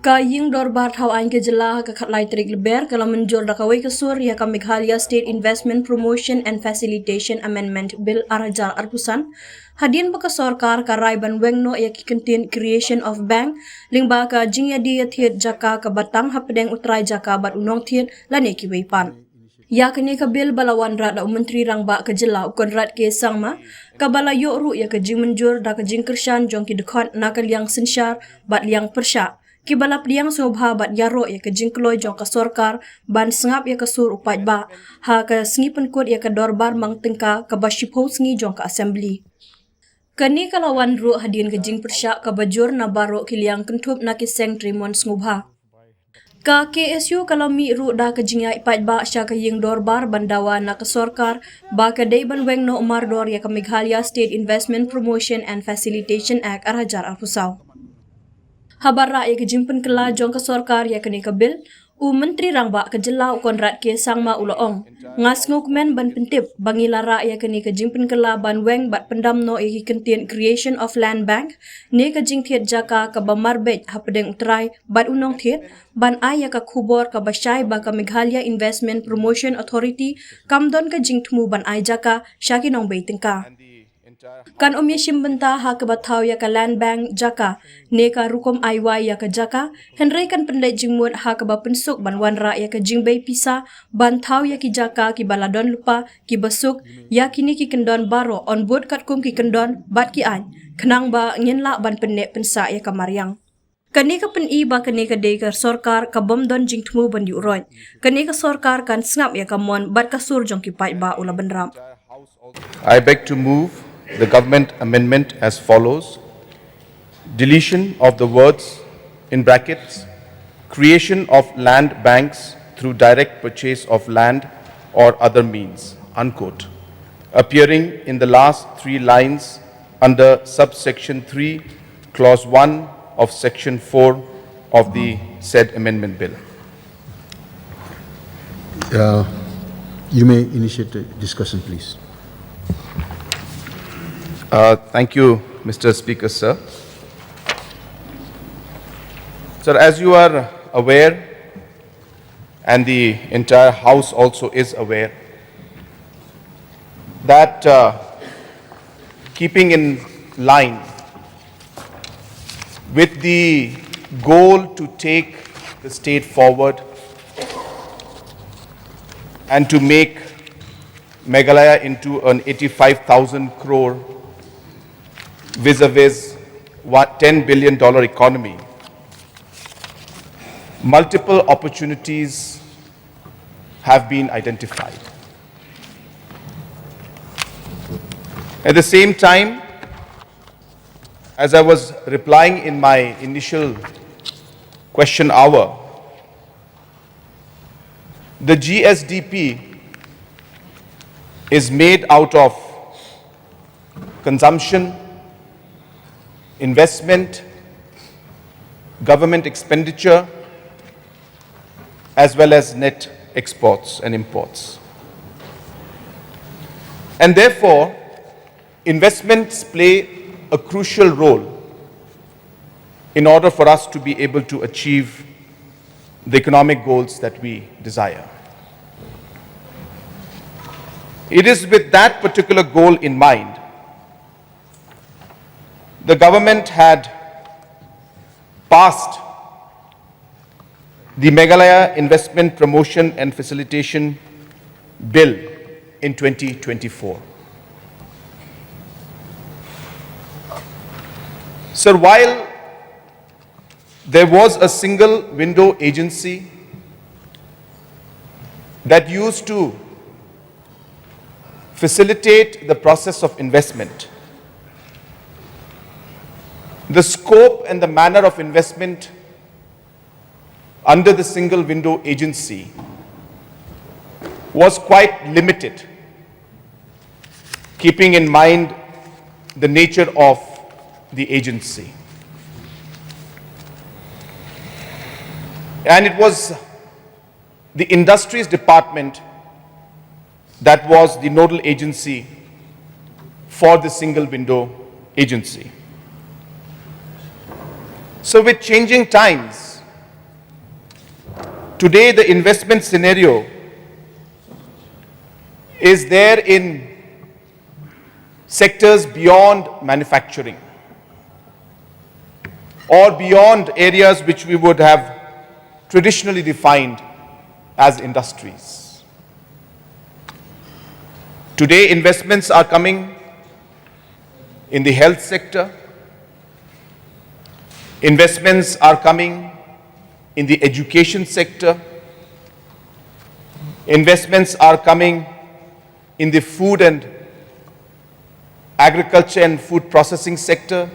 Ka ying dorbar thau ain ke jelah ka khatlai trik leber kala mynjur da kawai kasur ya ka Meghalaya State Investment Promotion and Facilitation Amendment Bill arajar arpusan hadin baka sorkar ka rai ban wengno ya ki contain creation of bank lingba ka jingya dia thiet jaka ka batang hapdeng utrai jaka bat unong thiet lane ki weipan ya kini ka bil balawan rat da menteri rangba ka jela ukon rat ke sangma ka balayo ru ya ka jing mynjur da ka jing kershan jong ki dekhot na ka liang sinshar bat liang persha ki balap liang sobha bat yaro ya ka jingkloi jong ka sorkar ban sengap ya ka sur upat ba ha ka sengi penkut ya ka dorbar mang tengka ka bashipo sengi jong ka assembly kani kalawan ru hadin ka jing persha ka bajur na baro ki liang kentup na ki seng trimon sengubha ka KSU kalau mi ru da ka jingya ipat ba sya ka ying dorbar bandawa na ka sorkar ba ka day ban weng no umar dor ya ka Meghalaya State Investment Promotion and Facilitation Act arhajar alpusaw Habara ya kejimpen kela jong ke sorkar ya kini kebil u menteri rangba ke jela ukon rat ke sangma uloong ngas ngukmen ban pentip bangi lara ya kini kejimpen kela ban weng bat pendam no ya kentin creation of land bank ne ke jing thiet jaka ke bamarbej hapedeng utrai bat unong thiet ban ay ya ka khubor ka basyai ba ka Meghalaya Investment Promotion Authority kamdon ke jing tmu ban ay jaka syaki nong bei tengka kan omye shimbenta ha ke bathau ya ka land bank jaka ne ka rukom aiwai ya ka jaka henry kan pendai jingmut ha ke bapensuk ban wanra ya ka jingbei pisa ban thau ya ki jaka ki baladon lupa ki basuk ya kini ki kendon baro on board kat kum ki kendon bat ki an kenang ba ngenla ban penne pensa ya ka mariang kani ka pen I ba kani ka de ka sorkar ka bomdon jingtmu ban iuhroit kani ka sorkar kan sngap ya ka mon bat ka sur jong ki pai ba ula benram I beg to move the government amendment as follows. Deletion of the words in brackets, creation of land banks through direct purchase of land or other means, unquote, appearing in the last three lines under subsection 3, clause 1 of section 4 of the said amendment bill. You may initiate the discussion, please. Thank you, Mr. Speaker, sir. Sir, as you are aware, and the entire House also is aware, that keeping in line with the goal to take the state forward and to make Meghalaya into an 85,000 crore vis-a-vis $10 billion economy, multiple opportunities have been identified. At the same time, as I was replying in my initial question hour, the GSDP is made out of consumption, investment, government expenditure, as well as net exports and imports. And therefore, investments play a crucial role in order for us to be able to achieve the economic goals that we desire. It is with that particular goal in mind the government had passed the Meghalaya Investment Promotion and Facilitation Bill in 2024. Sir, while there was a single window agency that used to facilitate the process of investment, the scope and the manner of investment under the single window agency was quite limited, keeping in mind the nature of the agency. And it was the Industries Department that was the nodal agency for the single window agency. So with changing times, today the investment scenario is there in sectors beyond manufacturing or beyond areas which we would have traditionally defined as industries. Today, investments are coming in the health sector. Investments are coming in the education sector. Investments are coming in the food and agriculture and food processing sector.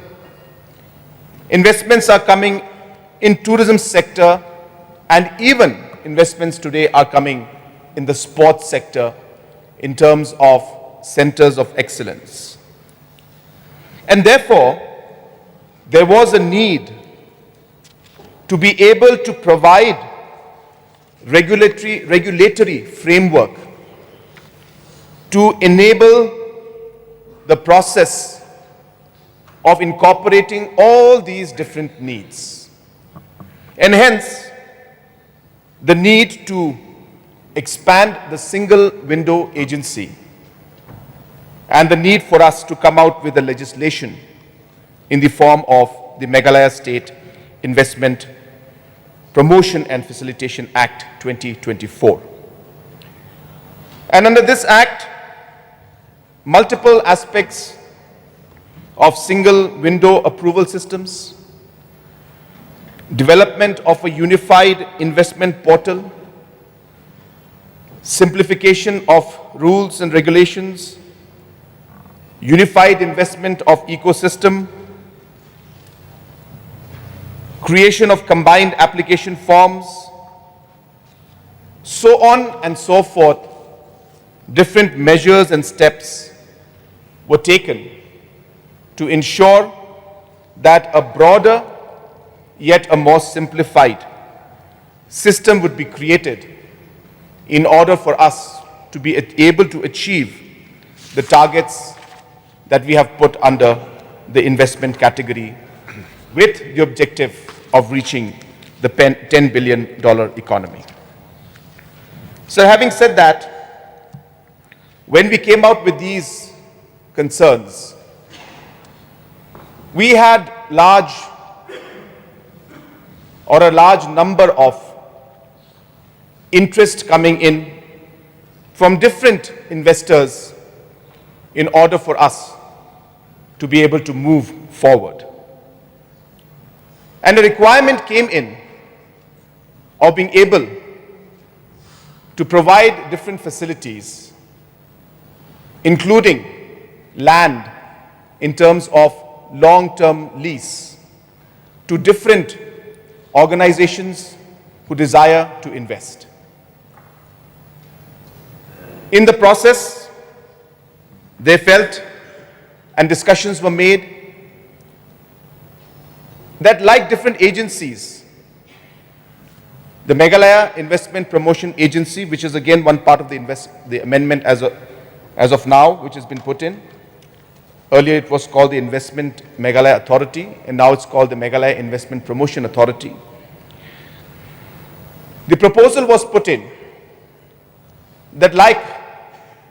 Investments are coming in tourism sector, and even investments today are coming in the sports sector in terms of centers of excellence. And therefore, there was a need to be able to provide regulatory framework to enable the process of incorporating all these different needs. And hence, the need to expand the single window agency and the need for us to come out with a legislation in the form of the Meghalaya State Investment Promotion and Facilitation Act 2024. And under this act, multiple aspects of single window approval systems, development of a unified investment portal, simplification of rules and regulations, unified investment of ecosystem, creation of combined application forms, so on and so forth, different measures and steps were taken to ensure that a broader yet a more simplified system would be created in order for us to be able to achieve the targets that we have put under the investment category with the objective of reaching the $10 billion economy. So having said that, when we came out with these concerns, we had a large number of interest coming in from different investors in order for us to be able to move forward. And a requirement came in of being able to provide different facilities, including land in terms of long-term lease to different organizations who desire to invest. In the process, they felt, and discussions were made, that like different agencies, the Meghalaya Investment Promotion Agency, which is again one part of the amendment as of now, which has been put in. Earlier it was called the Investment Meghalaya Authority, and now it's called the Meghalaya Investment Promotion Authority. The proposal was put in that like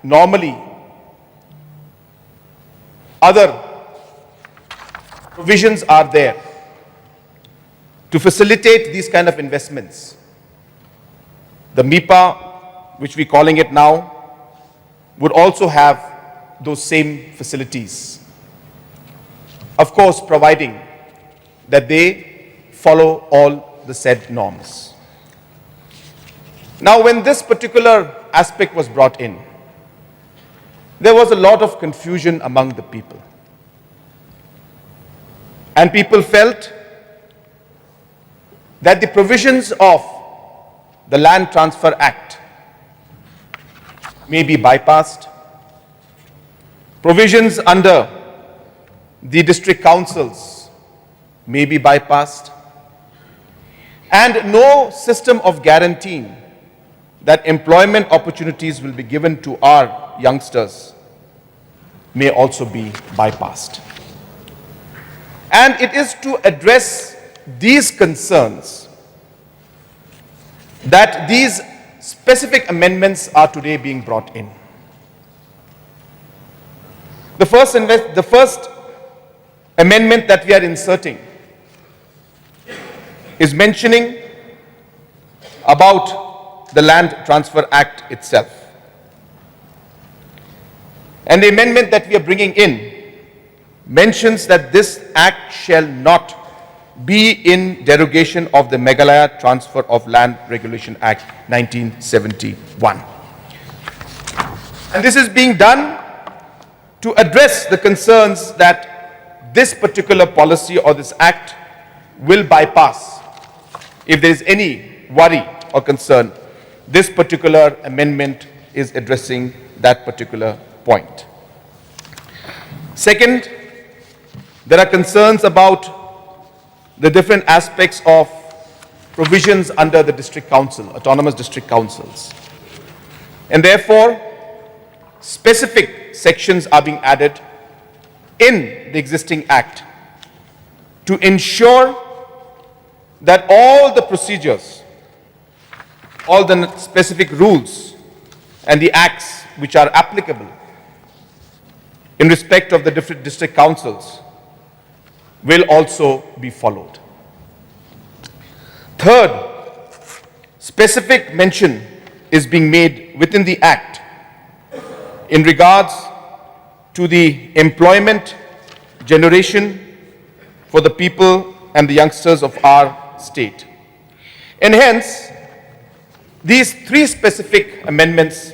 normally other provisions are there to facilitate these kind of investments, the MIPA, which we're calling it now, would also have those same facilities. Of course, providing that they follow all the said norms. Now, when this particular aspect was brought in, there was a lot of confusion among the people. And people felt that the provisions of the Land Transfer Act may be bypassed. Provisions under the district councils may be bypassed. And no system of guaranteeing that employment opportunities will be given to our youngsters may also be bypassed. And it is to address these concerns that these specific amendments are today being brought in. The first amendment that we are inserting is mentioning about the Land Transfer Act itself. And the amendment that we are bringing in mentions that this act shall not be in derogation of the Meghalaya Transfer of Land Regulation Act 1971. And this is being done to address the concerns that this particular policy or this act will bypass. If there is any worry or concern, this particular amendment is addressing that particular point. Second, there are concerns about the different aspects of provisions under the district council, autonomous district councils. And therefore, specific sections are being added in the existing act to ensure that all the procedures, all the specific rules and the acts which are applicable in respect of the different district councils will also be followed. Third, specific mention is being made within the Act in regards to the employment generation for the people and the youngsters of our state. And hence, these three specific amendments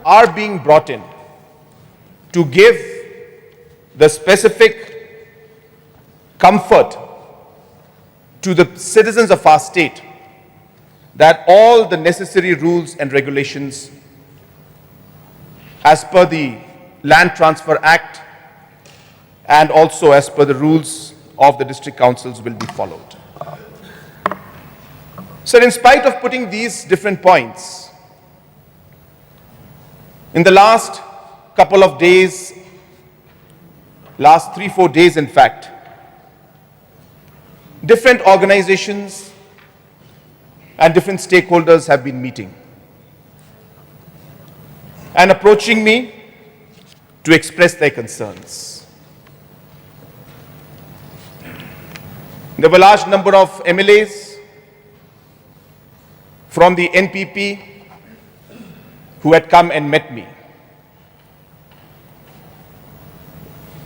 are being brought in to give the specific comfort to the citizens of our state that all the necessary rules and regulations as per the Land Transfer Act and also as per the rules of the district councils will be followed. So in spite of putting these different points, in the last couple of days, last 3-4 days in fact, different organizations and different stakeholders have been meeting and approaching me to express their concerns. There were a large number of MLAs from the NPP who had come and met me.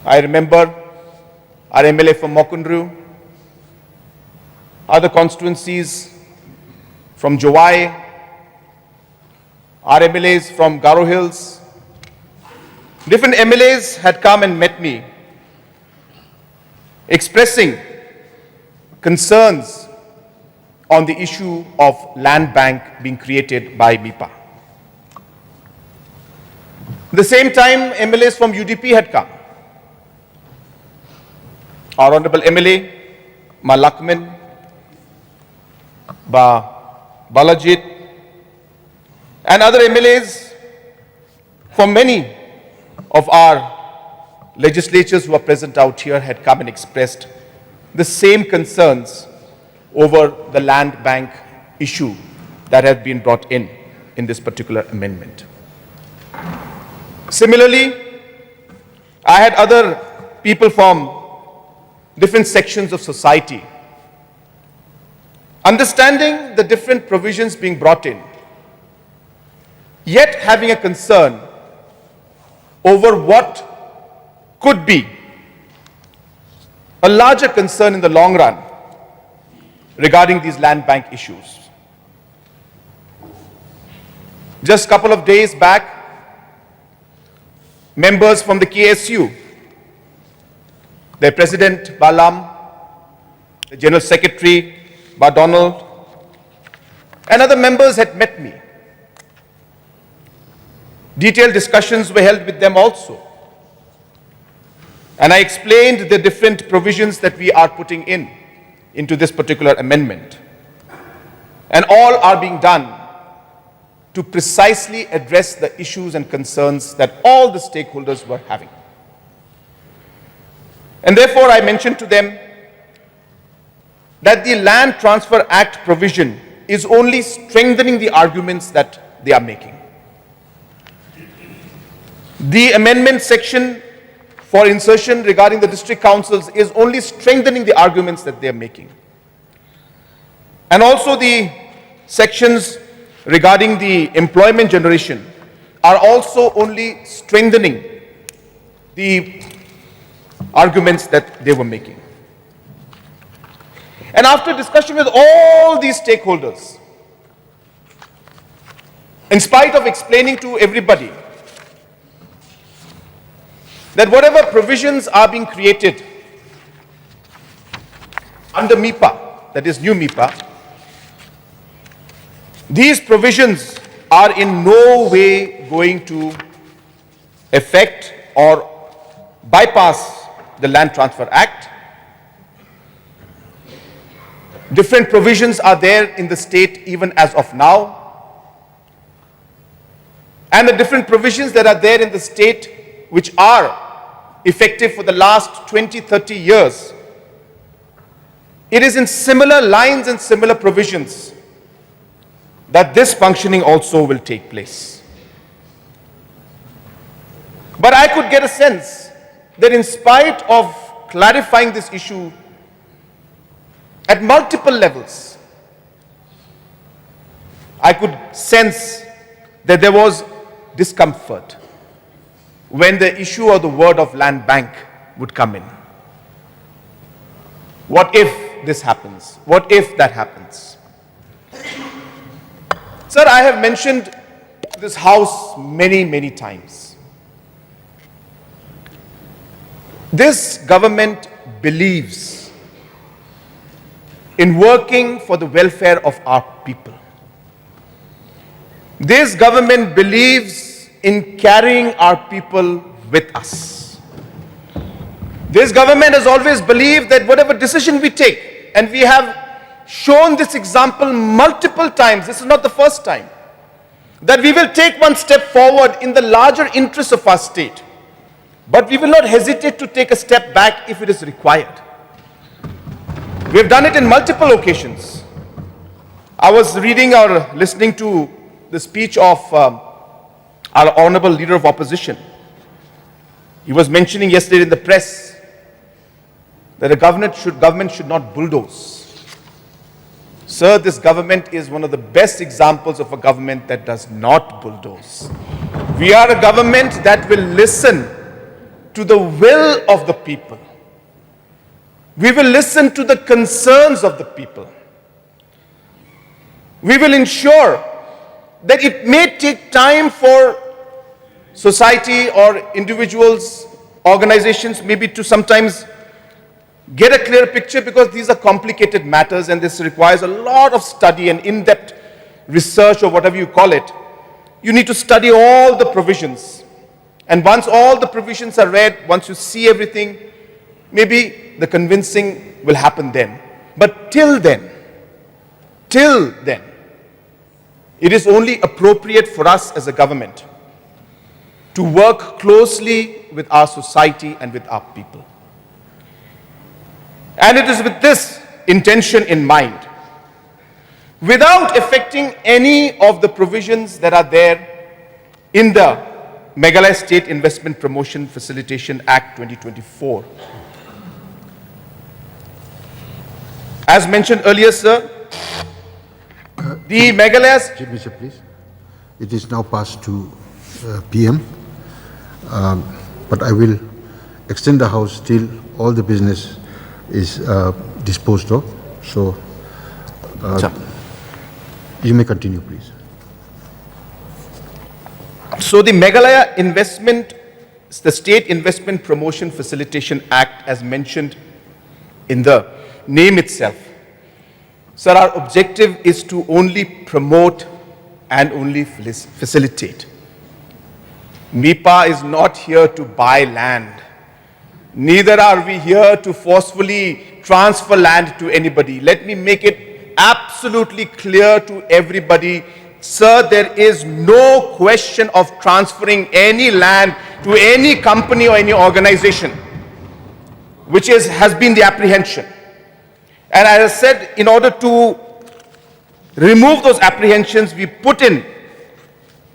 I remember our MLA from Mokundru, other constituencies from Jowai, our MLAs from Garo Hills. Different MLAs had come and met me, expressing concerns on the issue of land bank being created by MIPA. At the same time, MLAs from UDP had come. Our Honorable MLA, Ma Lakman, Balajit, and other MLAs from many of our legislatures who are present out here had come and expressed the same concerns over the land bank issue that has been brought in this particular amendment. Similarly, I had other people from different sections of society understanding the different provisions being brought in, yet having a concern over what could be a larger concern in the long run regarding these land bank issues. Just a couple of days back, members from the KSU, their president Balam, the general secretary Donald, and other members had met me. Detailed discussions were held with them also. And I explained the different provisions that we are putting into this particular amendment. And all are being done to precisely address the issues and concerns that all the stakeholders were having. And therefore, I mentioned to them that the Land Transfer Act provision is only strengthening the arguments that they are making. The amendment section for insertion regarding the district councils is only strengthening the arguments that they are making. And also the sections regarding the employment generation are also only strengthening the arguments that they were making. And after discussion with all these stakeholders, in spite of explaining to everybody that whatever provisions are being created under MIPA, that is new MIPA, these provisions are in no way going to affect or bypass the Land Transfer Act. Different provisions are there in the state even as of now. And the different provisions that are there in the state which are effective for the last 20, 30 years, it is in similar lines and similar provisions that this functioning also will take place. But I could get a sense that in spite of clarifying this issue at multiple levels, I could sense that there was discomfort when the issue or the word of land bank would come in. What if this happens? What if that happens? Sir, I have mentioned this house many, many times. This government believes in working for the welfare of our people. This government believes in carrying our people with us. This government has always believed that whatever decision we take, and we have shown this example multiple times, this is not the first time, that we will take one step forward in the larger interests of our state, but we will not hesitate to take a step back if it is required. We have done it in multiple occasions. I was reading or listening to the speech of our honorable leader of opposition. He was mentioning yesterday in the press that the government should not bulldoze. Sir, this government is one of the best examples of a government that does not bulldoze. We are a government that will listen to the will of the people. We will listen to the concerns of the people. We will ensure that it may take time for society or individuals, organizations, maybe to sometimes get a clear picture, because these are complicated matters and this requires a lot of study and in-depth research or whatever you call it. You need to study all the provisions. And once all the provisions are read, once you see everything, maybe the convincing will happen then. But till then, it is only appropriate for us as a government to work closely with our society and with our people. And it is with this intention in mind, without affecting any of the provisions that are there in the Meghalaya State Investment Promotion Facilitation Act 2024. As mentioned earlier, sir, the Meghalaya's... Chief Minister, please. It is now past 2 p.m. But I will extend the House till all the business is disposed of. So, you may continue, please. So the Meghalaya the State Investment Promotion Facilitation Act, as mentioned in the name itself, sir, our objective is to only promote and only facilitate. MIPA is not here to buy land. Neither are we here to forcefully transfer land to anybody. Let me make it absolutely clear to everybody. Sir, there is no question of transferring any land to any company or any organization, which has been the apprehension. And as I said, in order to remove those apprehensions, we put in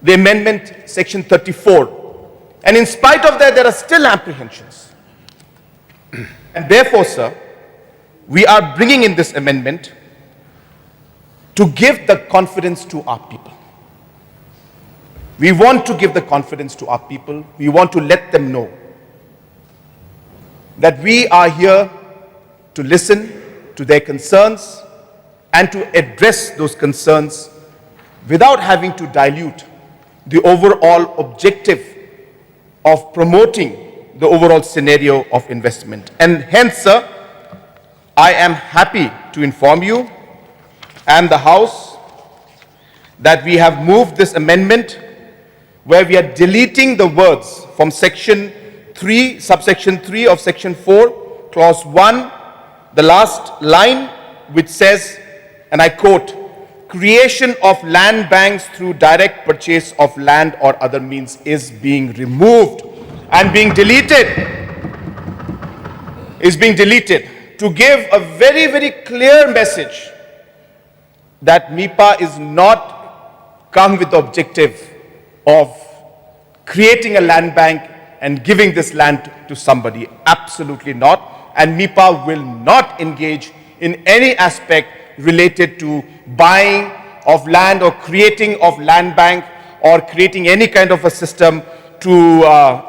the amendment section 34. And in spite of that, there are still apprehensions. And therefore, sir, we are bringing in this amendment to give the confidence to our people. We want to give the confidence to our people. We want to let them know that we are here to listen to their concerns and to address those concerns without having to dilute the overall objective of promoting the overall scenario of investment. And hence, sir, I am happy to inform you and the House that we have moved this amendment where we are deleting the words from section 3, subsection 3 of section 4, clause 1, the last line, which says, and I quote, creation of land banks through direct purchase of land or other means is being removed and being deleted, to give a very, very clear message that MIPA is not come with the objective of creating a land bank and giving this land to somebody. Absolutely not. And MIPA will not engage in any aspect related to buying of land or creating of land bank or creating any kind of a system to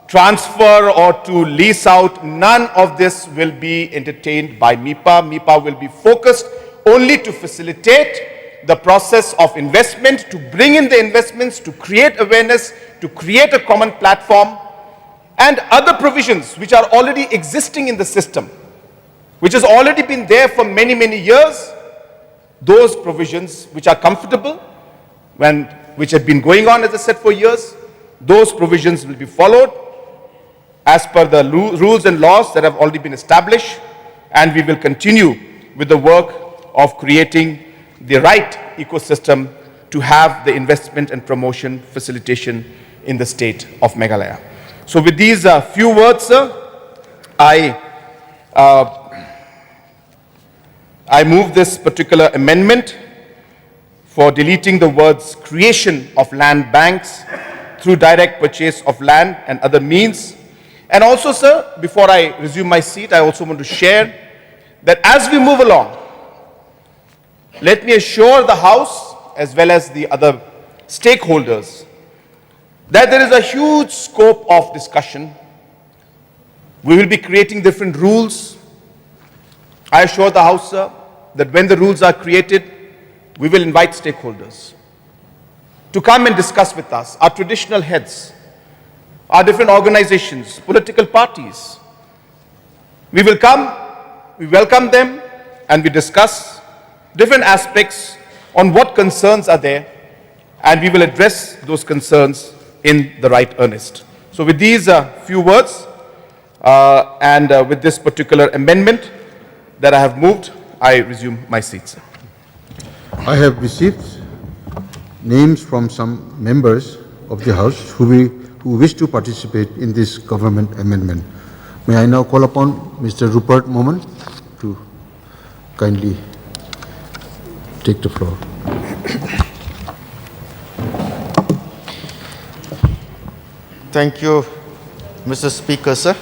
transfer or to lease out. None of this will be entertained by MIPA. MIPA will be focused only to facilitate the process of investment, to bring in the investments, to create awareness, to create a common platform, and other provisions which are already existing in the system, which has already been there for many, many years. Those provisions which are comfortable, which have been going on, as I said, for years, those provisions will be followed as per the rules and laws that have already been established, and we will continue with the work of creating the right ecosystem to have the investment and promotion facilitation in the state of Meghalaya. So with these few words, sir, I move this particular amendment for deleting the words creation of land banks through direct purchase of land and other means. And also, sir, before I resume my seat, I also want to share that as we move along, let me assure the House as well as the other stakeholders that there is a huge scope of discussion. We will be creating different rules. I assure the House, sir, that when the rules are created, we will invite stakeholders to come and discuss with us, our traditional heads, our different organizations, political parties. We will come, we welcome them, and we discuss different aspects on what concerns are there, and we will address those concerns in the right earnest. So with these few words, and with this particular amendment that I have moved, I resume my seat, sir. I have received names from some members of the House who wish to participate in this government amendment. May I now call upon Mr. Rupert Moman to kindly take the floor. Thank you, Mr. Speaker, sir,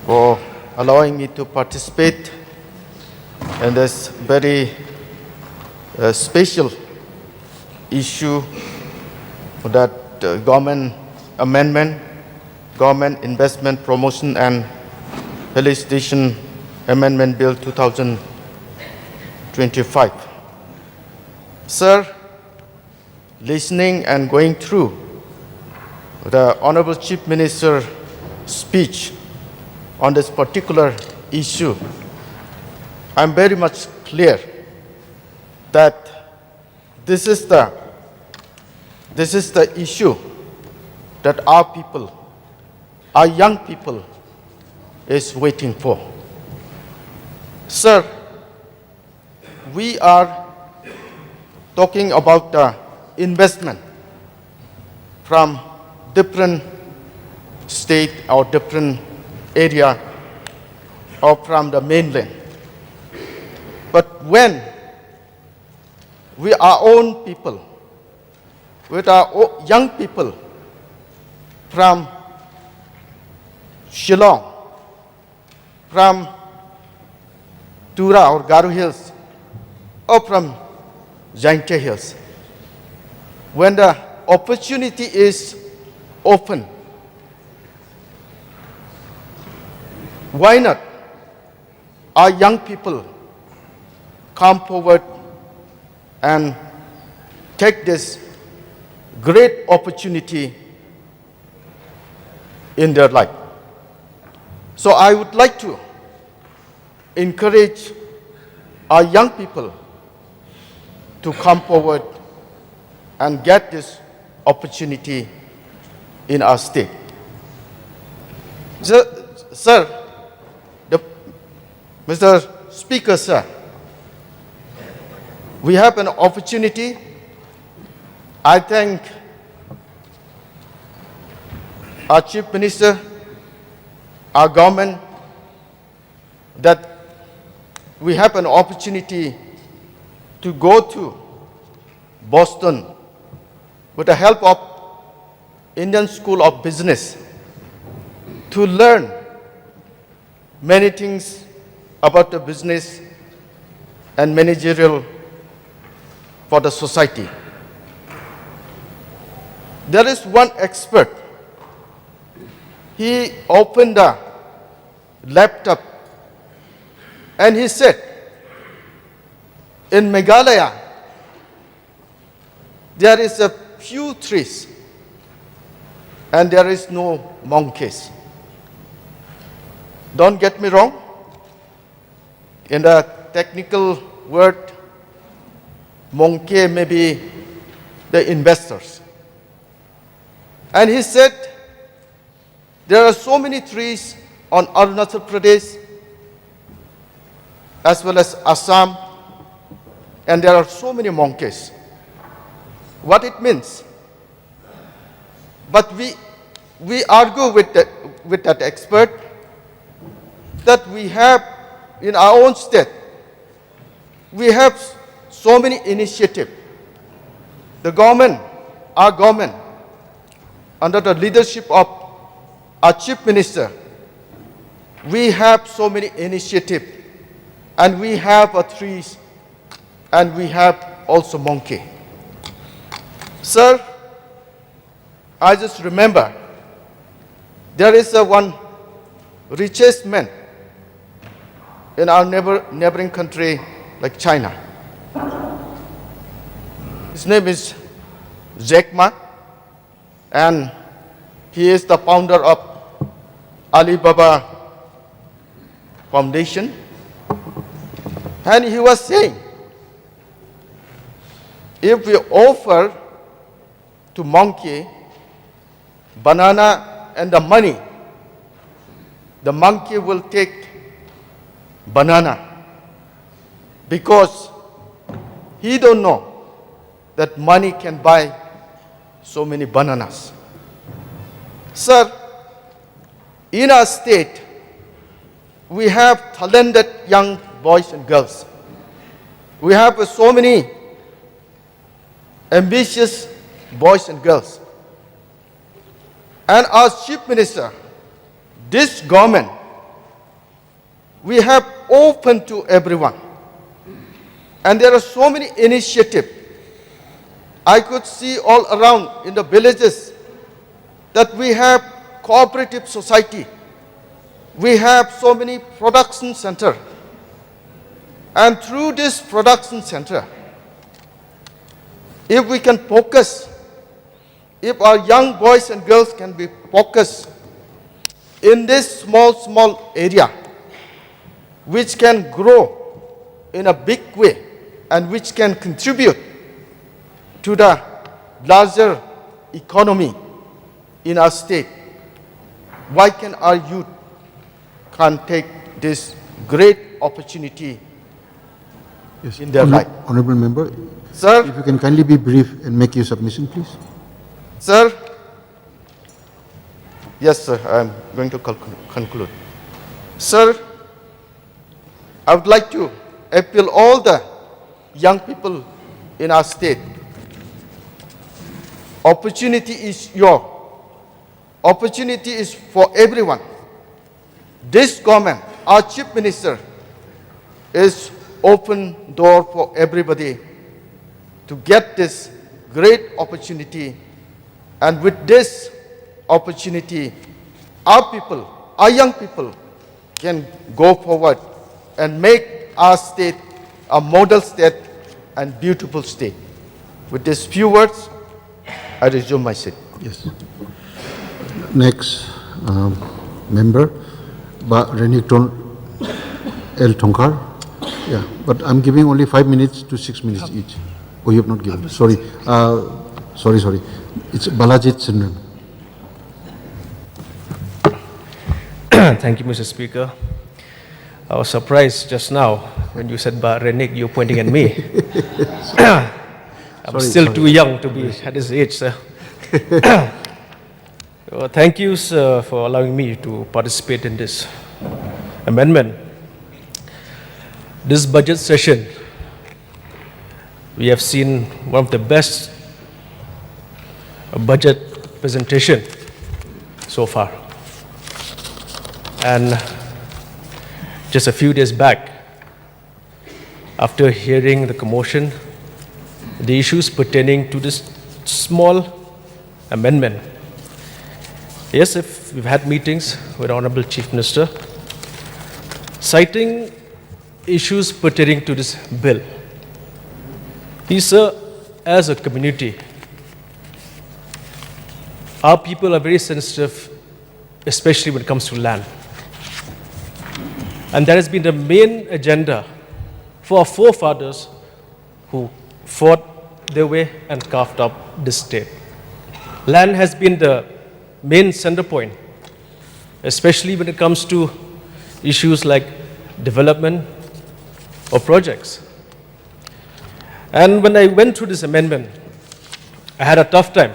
for allowing me to participate in this very special issue that government amendment, Government Investment Promotion and Facilitation Amendment Bill 2025. Sir, listening and going through the Honorable Chief Minister's speech on this particular issue, I'm very much clear that this is the issue that our people, our young people, is waiting for. Sir, we are talking about the investment from different state or different area or from the mainland. But when with our own people, with our young people from Shillong, from Tura or Garu Hills, or from Jainte Hills. When the opportunity is open, why not our young people come forward and take this great opportunity in their life? So I would like to encourage our young people to come forward and get this opportunity in our state. Sir, Mr. Speaker, sir, we have an opportunity. I thank our Chief Minister, our government, that we have an opportunity to go to Boston with the help of Indian School of Business to learn many things about the business and managerial for the society. There is one expert. He opened a laptop and he said, in Meghalaya, there is a few trees and there is no monkeys. Don't get me wrong. In the technical word, monkey may be the investors. And he said, there are so many trees on Arunachal Pradesh as well as Assam, and there are so many monkeys. What it means? But we argue with that expert that we have in our own state, we have so many initiatives. The government, our government, under the leadership of our Chief Minister, we have so many initiatives, and we have trees, and we have also monkey. Sir, I just remember there is one richest man in our neighboring country like China. His name is Jack Ma, and he is the founder of Alibaba Foundation. And he was saying, if we offer to monkey banana and the money, the monkey will take banana because he don't know that money can buy so many bananas. Sir, in our state, we have talented young boys and girls. We have so many ambitious boys and girls. And as Chief Minister, this government, we have open to everyone. And there are so many initiatives. I could see all around in the villages that we have cooperative society. We have so many production center. And through this production center, if we can focus, if our young boys and girls can be focused in this small area, which can grow in a big way and which can contribute to the larger economy in our state, why can our youth can't take this great opportunity in their life? Honorable Member, Sir, if you can kindly be brief and make your submission, please. Sir, yes, sir, I'm going to conclude. Sir, I would like to appeal all the young people in our state. Opportunity is your. Opportunity is for everyone. This government, our Chief Minister, is open door for everybody to get this great opportunity. And with this opportunity, our people, our young people, can go forward and make our state a model state and beautiful state. With these few words, I resume my seat. Yes. Next member, Renekton El Tonkar. Yeah, but I'm giving only 5 minutes to 6 minutes each. Oh, you have not given. Sorry. Sorry. It's Balajit Sindran. Thank you, Mr. Speaker. I was surprised just now when you said Renik, you're pointing at me. I'm still too young to be at this age, sir. Well, thank you, sir, for allowing me to participate in this amendment. This budget session, we have seen one of the best budget presentation so far. And just a few days back, after hearing the commotion, the issues pertaining to this small amendment, yes, if we've had meetings with Honorable Chief Minister, citing issues pertaining to this bill. He, sir, as a community, our people are very sensitive, especially when it comes to land. And that has been the main agenda for our forefathers who fought their way and carved up this state. Land has been the main center point, especially when it comes to issues like development or projects. And when I went through this amendment, I had a tough time,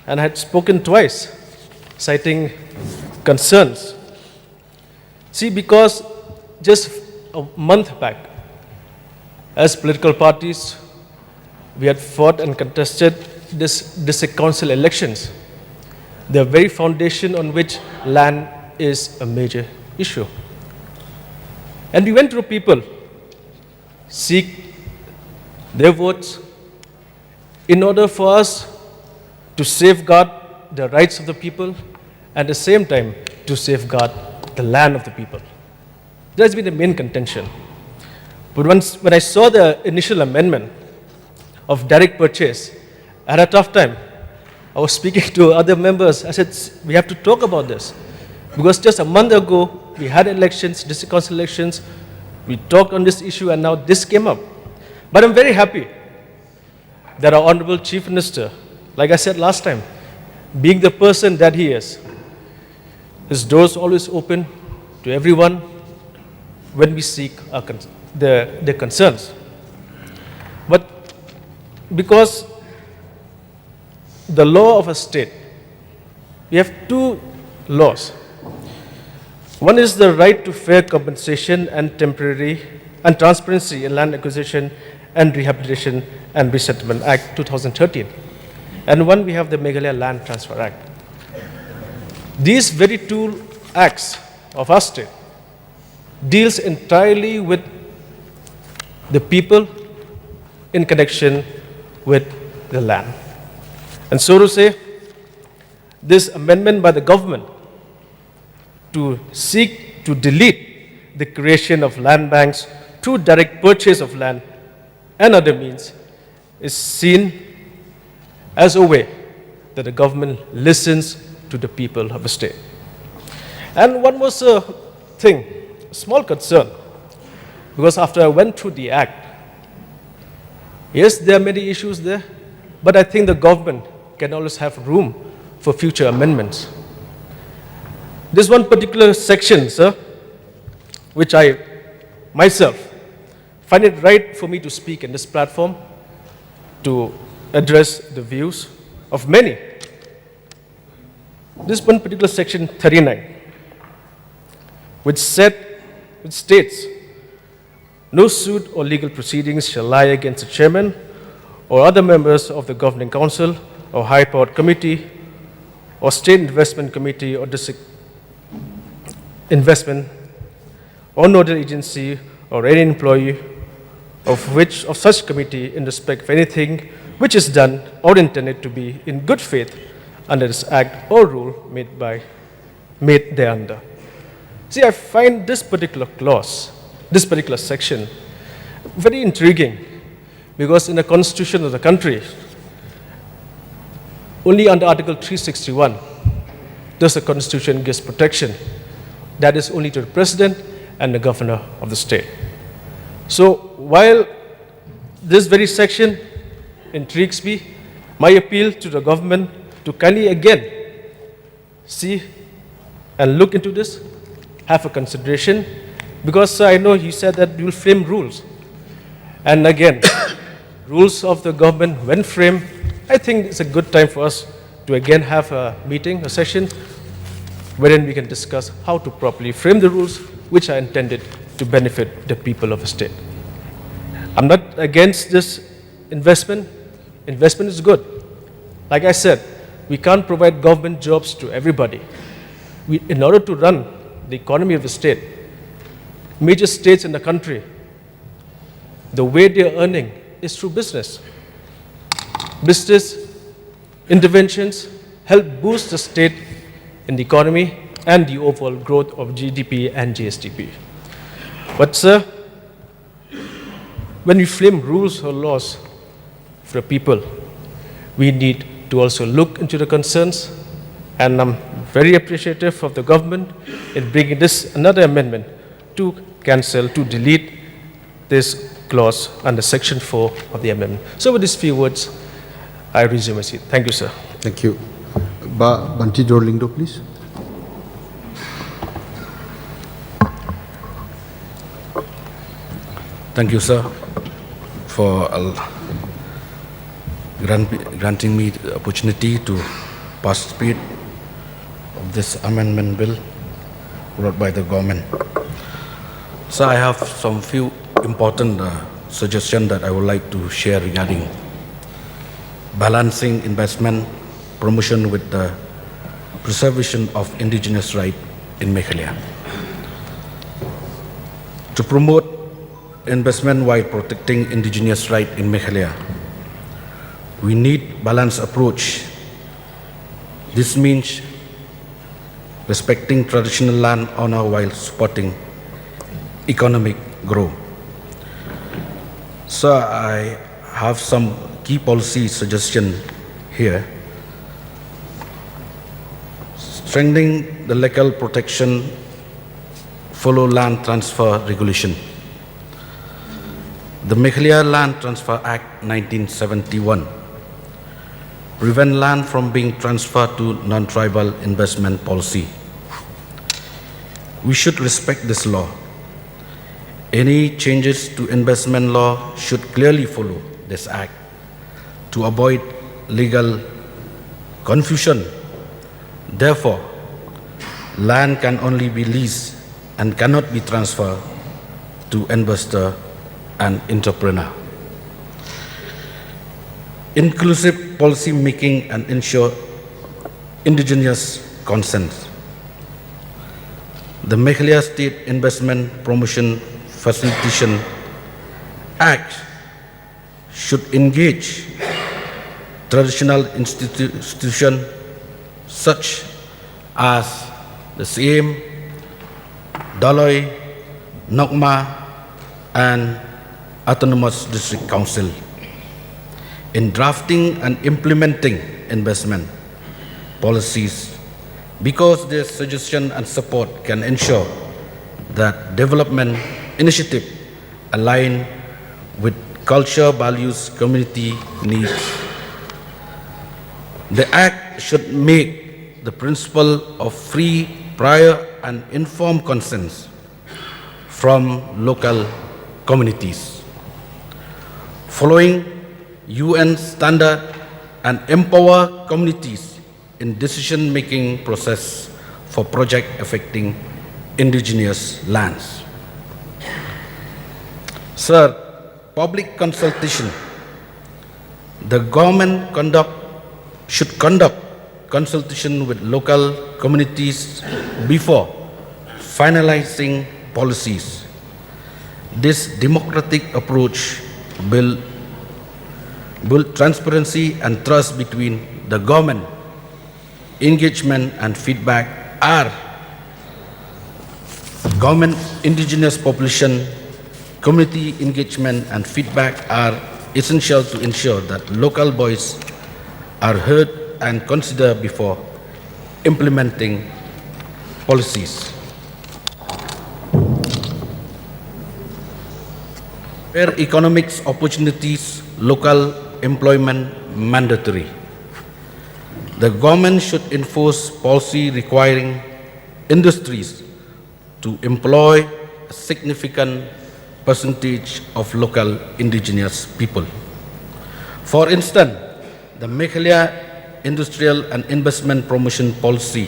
and I had spoken twice, citing concerns. See, because just a month back, as political parties, we had fought and contested this district council elections, the very foundation on which land is a major issue. And we went through people, seek their votes in order for us to safeguard the rights of the people and at the same time to safeguard the land of the people. That has been the main contention. But when I saw the initial amendment of direct purchase, I had a tough time. I was speaking to other members. I said, we have to talk about this. Because just a month ago, we had elections, district council elections, we talked on this issue, and now this came up. But I'm very happy that our Honorable Chief Minister, like I said last time, being the person that he is, his doors always open to everyone when we seek their concerns. But because the law of a state, we have two laws. One is the right to fair compensation and temporary and transparency in land acquisition and rehabilitation and resettlement Act 2013. And one, we have the Meghalaya Land Transfer Act. These very two acts of our state deals entirely with the people in connection with the land. And so to say, this amendment by the government to seek to delete the creation of land banks through direct purchase of land and other means is seen as a way that the government listens to the people of the state. And one more thing, a small concern, because after I went through the act, yes, there are many issues there, but I think the government can always have room for future amendments. This one particular section, sir, which I myself find it right for me to speak in this platform to address the views of many. This one particular section 39, which states, no suit or legal proceedings shall lie against the chairman or other members of the Governing Council or High Powered Committee or State Investment Committee or District Investment or nodal agency or any employee of such committee in respect of anything which is done or intended to be in good faith under this act or rule made thereunder. See, I find this particular clause, this particular section, very intriguing because in the constitution of the country, only under Article 361 does the constitution give protection. That is only to the president and the governor of the state. So while this very section intrigues me, my appeal to the government to kindly again see and look into this, have a consideration, because I know you said that you will frame rules. And again, rules of the government when framed, I think it's a good time for us to again have a meeting, a session, wherein we can discuss how to properly frame the rules which are intended to benefit the people of the state. I'm not against this investment. Investment is good. Like I said, we can't provide government jobs to everybody. In order to run the economy of the state, major states in the country, the way they are earning is through business. Business interventions help boost the state in the economy and the overall growth of GDP and GSDP. But sir, when we frame rules or laws for the people, we need to also look into the concerns, and I'm very appreciative of the government in bringing this another amendment to cancel, to delete this clause under section 4 of the amendment. So with these few words, I resume my seat. Thank you, sir. Thank you. Banti Dorlindo, please. Thank you, sir, for granting me the opportunity to participate of this amendment bill brought by the government. So I have some few important suggestions that I would like to share regarding balancing investment promotion with the preservation of indigenous rights in Meghalaya. To promote investment while protecting indigenous rights in Meghalaya, we need balanced approach. This means respecting traditional land owner while supporting economic growth. So I have some key policy suggestions here. Strengthening the legal protection, follow land transfer regulation. The Meghalaya Land Transfer Act 1971 prevent land from being transferred to non-tribal investment policy. We should respect this law. Any changes to investment law should clearly follow this act to avoid legal confusion. Therefore, land can only be leased and cannot be transferred to investor and entrepreneur. Inclusive policy making and ensure indigenous consent. The Meghalaya State Investment Promotion Facilitation Act should engage traditional institutions such as the CM, Daloi, Nokma, and Autonomous District Council in drafting and implementing investment policies, because their suggestion and support can ensure that development initiatives align with culture, values, community needs. The Act should make the principle of free, prior, and informed consent from local communities, following UN standard, and empower communities in decision-making process for projects affecting indigenous lands. Sir, public consultation The government should conduct consultation with local communities before finalizing policies. This democratic approach will build transparency and trust between the government. Engagement and feedback are government, indigenous population, community engagement and feedback are essential to ensure that local voices are heard and considered before implementing policies. Fair economics opportunities, local employment mandatory. The government should enforce policy requiring industries to employ a significant percentage of local indigenous people. For instance, the Meghalaya Industrial and Investment Promotion Policy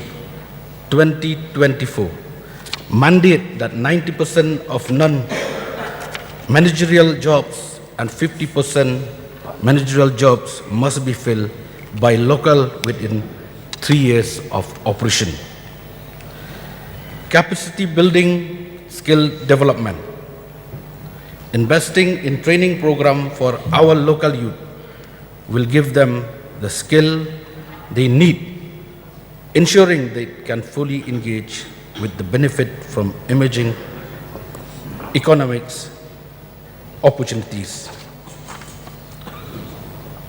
2024 mandate that 90% of non-managerial jobs and 50% managerial jobs must be filled by local within 3 years of operation. Capacity building, skill development. Investing in training program for our local youth will give them the skill they need, ensuring they can fully engage with the benefit from emerging economics opportunities.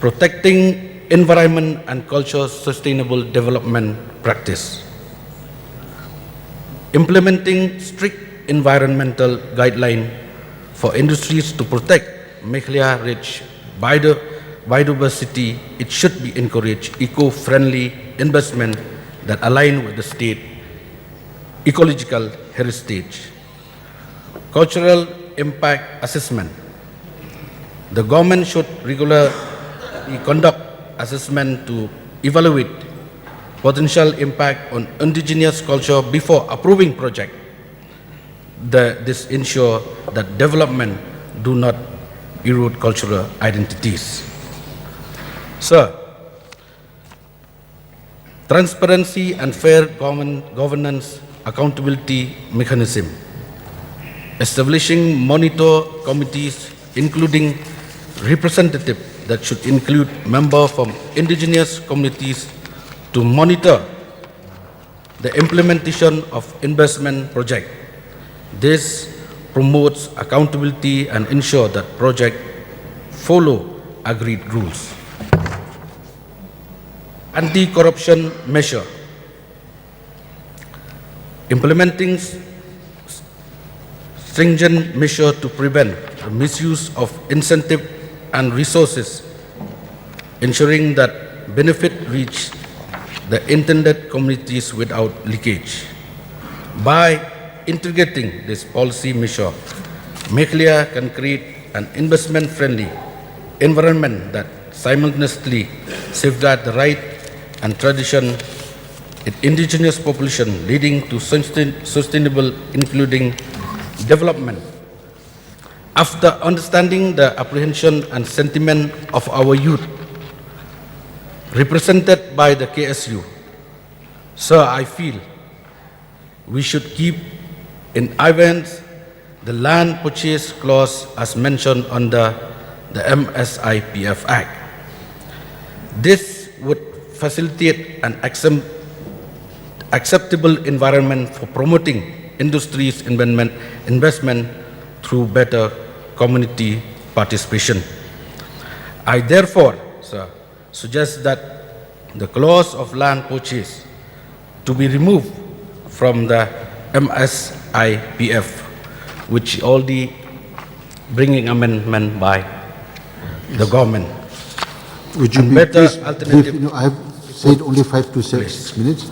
Protecting environment and culture sustainable development practice. Implementing strict environmental guidelines for industries to protect Meghalaya-rich biodiversity. It should be encouraged eco-friendly investment that align with the state ecological heritage. Cultural impact assessment. The government should regularly conduct assessment to evaluate potential impact on indigenous culture before approving project. This ensure that development do not erode cultural identities. Sir, transparency and fair governance accountability mechanism. Establishing monitor committees including representative that should include members from indigenous communities to monitor the implementation of investment project. This promotes accountability and ensure that project follow agreed rules. Anti-corruption measure. Implementing stringent measure to prevent the misuse of incentive and resources, ensuring that benefit reach the intended communities without leakage. By integrating this policy measure, Meghalaya can create an investment-friendly environment that simultaneously safeguards the right and tradition in indigenous population, leading to sustainable, including development. After understanding the apprehension and sentiment of our youth, represented by the KSU, sir, I feel we should keep in abeyance the land purchase clause as mentioned under the MSIPF Act. This would facilitate an acceptable environment for promoting industries investment through better community participation. I therefore, sir, suggest that the clause of land purchase to be removed from the MSIPF, which already bringing amendment by the government. Would you be Better please alternative. brief? I have said only 5 to 6 minutes.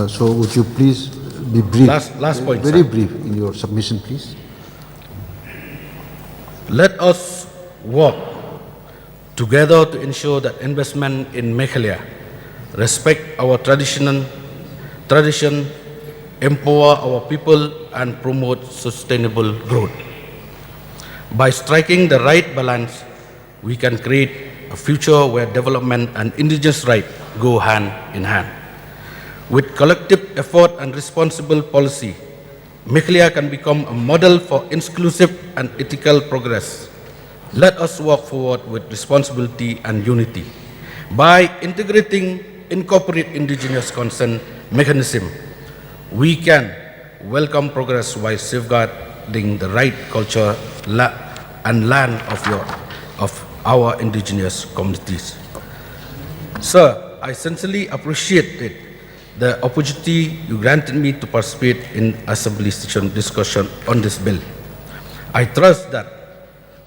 So would you please be brief? Last point, Very sir. brief in your submission, please. Let us work together to ensure that investment in Meghalaya respect our tradition, empower our people and promote sustainable growth. By striking the right balance, we can create a future where development and indigenous rights go hand in hand. With collective effort and responsible policy, Meghalaya can become a model for inclusive and ethical progress. Let us walk forward with responsibility and unity. By incorporate indigenous consent mechanism, we can welcome progress while safeguarding the right culture and land of our indigenous communities. Sir, I sincerely appreciate the opportunity you granted me to participate in Assembly session discussion on this bill. I trust that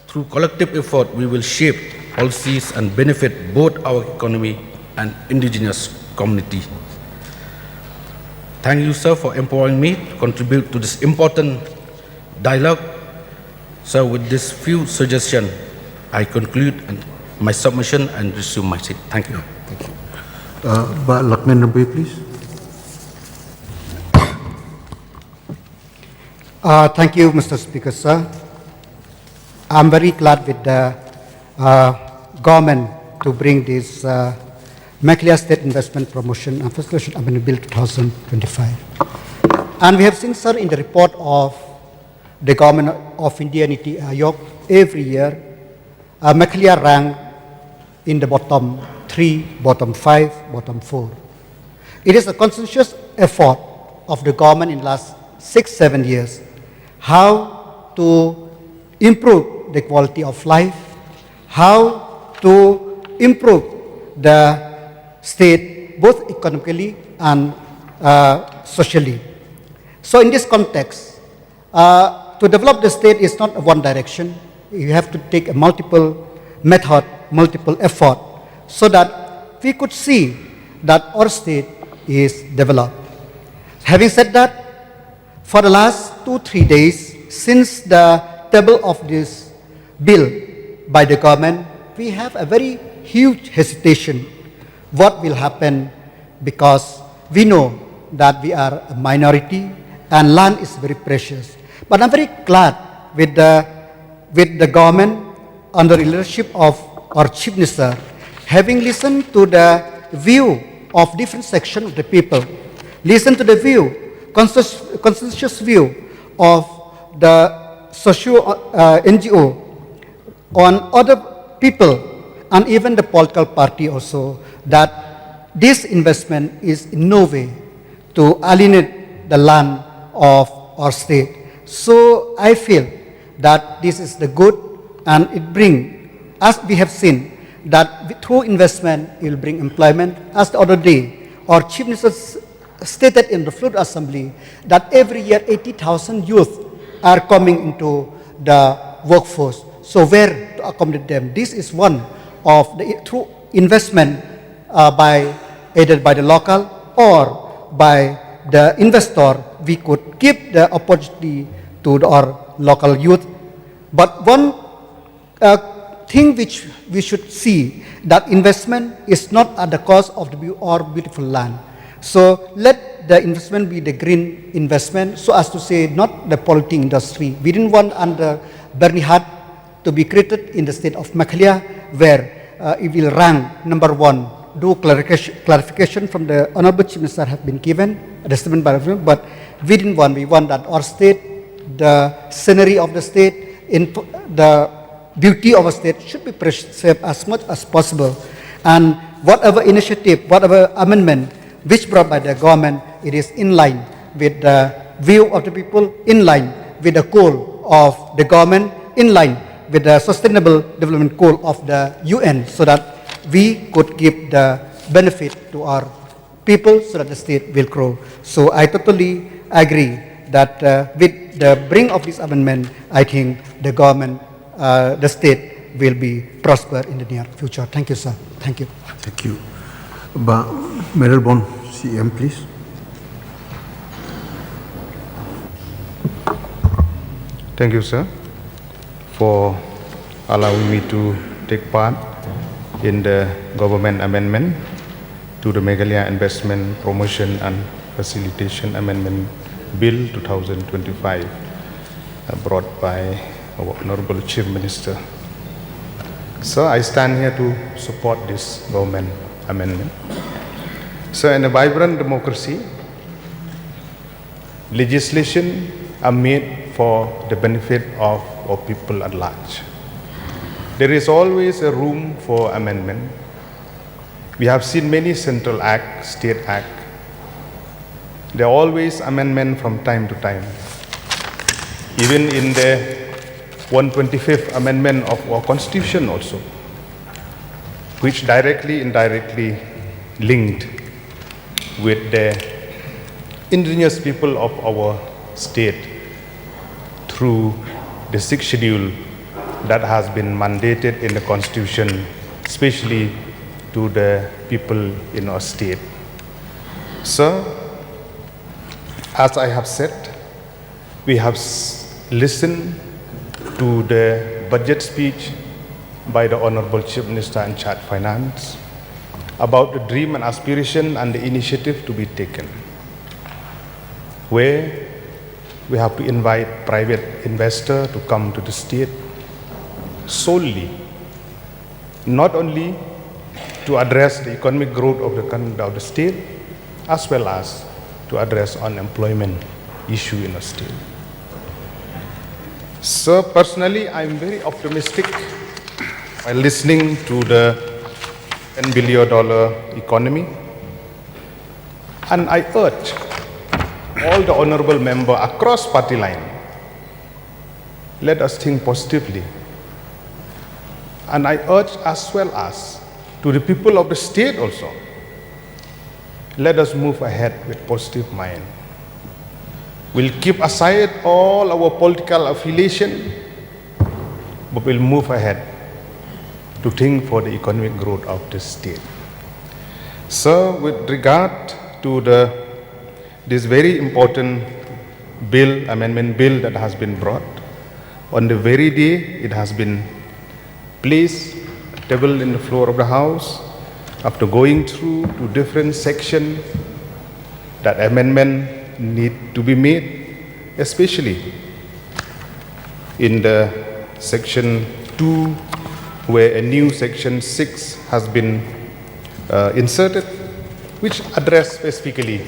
through collective effort, we will shape policies and benefit both our economy and indigenous community. Thank you, sir, for empowering me to contribute to this important dialogue. So with this few suggestions, I conclude my submission and resume my seat. Thank you. Lakman Nambi, please. Thank you, Mr. Speaker, sir. I'm very glad with the government to bring this Meghalaya State Investment Promotion and Facilitation Amendment Bill 2025. And we have seen, sir, in the report of the Government of India, Niti Aayog, every year, Meghalaya rank in the bottom 3, bottom 5, bottom 4. It is a conscientious effort of the government in the last 6-7 years how to improve the quality of life, how to improve the state both economically and socially. So in this context, to develop the state is not one direction. You have to take a multiple method, multiple effort, so that we could see that our state is developed. Having said that, for the last 2-3 days, since the table of this bill by the government, we have a very huge hesitation what will happen, because we know that we are a minority and land is very precious. But I'm very glad with the government under the leadership of our Chief Minister, having listened to the view of different sections of the people, listen to the view, consensus view of the socio NGO, on other people, and even the political party also, that this investment is in no way to alienate the land of our state. So I feel that this is the good, and it bring, as we have seen, that through investment it will bring employment. As the other day, our Chief Minister stated in the Flood Assembly that every year 80,000 youth are coming into the workforce. So where to accommodate them? This is one of the through investment by either by the local or by the investor, we could give the opportunity to our local youth. But one thing which we should see, that investment is not at the cost of our beautiful land. So let the investment be the green investment, so as to say not the polluting industry. We didn't want under Bernihad to be created in the state of Meghalaya, where it will rank number 1. Do clarification from the Honorable Chief Minister have been given, the statement by the government, but we didn't want. We want that our state, the scenery of the state, in the beauty of a state should be preserved as much as possible. And whatever initiative, whatever amendment which brought by the government, it is in line with the view of the people, in line with the goal of the government, in line with the sustainable development goal of the UN, so that we could give the benefit to our people, so that the state will grow. So I totally agree that with the bring of this amendment, I think the government, the state will be prosper in the near future. Thank you, sir. Thank you. Thank you. Melbourne CM, please. Thank you, sir, for allowing me to take part in the government amendment to the Meghalaya Investment Promotion and Facilitation Amendment Bill 2025 brought by our Honorable Chief Minister. So I stand here to support this government amendment. So in a vibrant democracy, legislation are made for the benefit of our people at large. There is always a room for amendment. We have seen many central acts, state acts. There are always amendments from time to time. Even in the 125th amendment of our constitution also, which directly, indirectly linked with the indigenous people of our state through the sixth schedule that has been mandated in the constitution, especially to the people in our state. So, as I have said, we have listened to the budget speech by the Honorable Chief Minister in charge of Finance about the dream and aspiration and the initiative to be taken, where we have to invite private investor to come to the state solely, not only to address the economic growth of the state, as well as to address unemployment issue in the state. So personally, I'm very optimistic while listening to the $10 billion economy, and I urge all the honorable members across party line, let us think positively. And I urge as well as to the people of the state also, let us move ahead with positive mind. We'll keep aside all our political affiliation, but we'll move ahead to think for the economic growth of the state. So with regard to this very important bill, amendment bill that has been brought, on the very day it has been placed, table in the floor of the House, after going through to different sections, that amendment need to be made, especially in the section 2, where a new section 6 has been inserted, which address specifically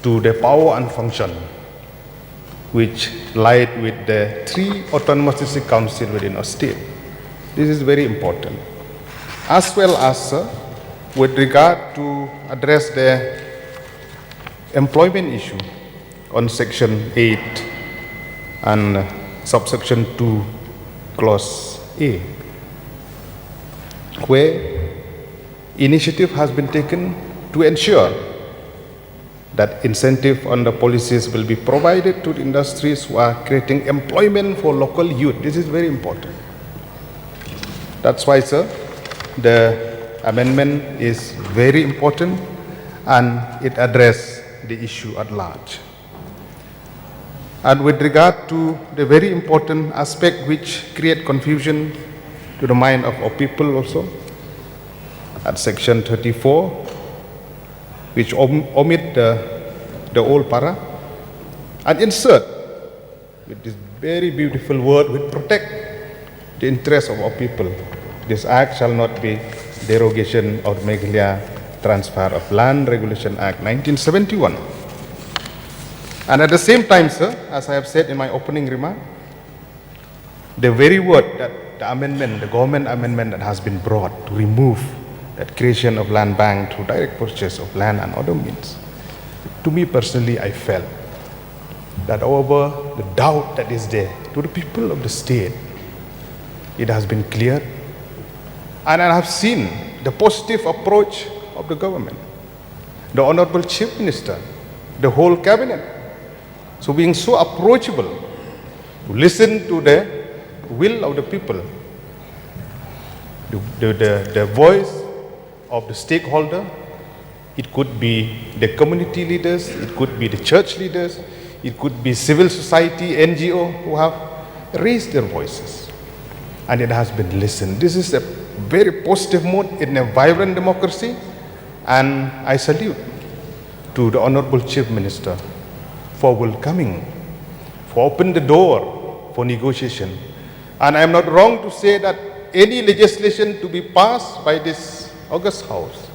to the power and function which lied with the 3 autonomous district councils within our state. This is very important. As well as with regard to address the employment issue on section 8 and subsection 2, clause A, where initiative has been taken to ensure that incentive under policies will be provided to the industries who are creating employment for local youth. This is very important. That's why, sir, the amendment is very important and it addresses the issue at large. And with regard to the very important aspect which create confusion to the mind of our people also, at section 34, which omit the old para and insert with this very beautiful word, which protect the interests of our people. This act shall not be derogation of Meghalaya Transfer of Land Regulation Act 1971. And at the same time, sir, as I have said in my opening remark, the very word that the amendment, the government amendment that has been brought to remove that creation of land bank through direct purchase of land and other means, to me personally, I felt that over the doubt that is there to the people of the state, it has been cleared. And I have seen the positive approach of the government, the Honorable Chief Minister, the whole cabinet. So being so approachable to listen to the will of the people, the voice of the stakeholder. It could be the community leaders, it could be the church leaders, it could be civil society, NGO who have raised their voices. And it has been listened. This is a very positive mode in a vibrant democracy, and I salute to the Honorable Chief Minister for welcoming, for opening the door for negotiation. And I am not wrong to say that any legislation to be passed by this August House,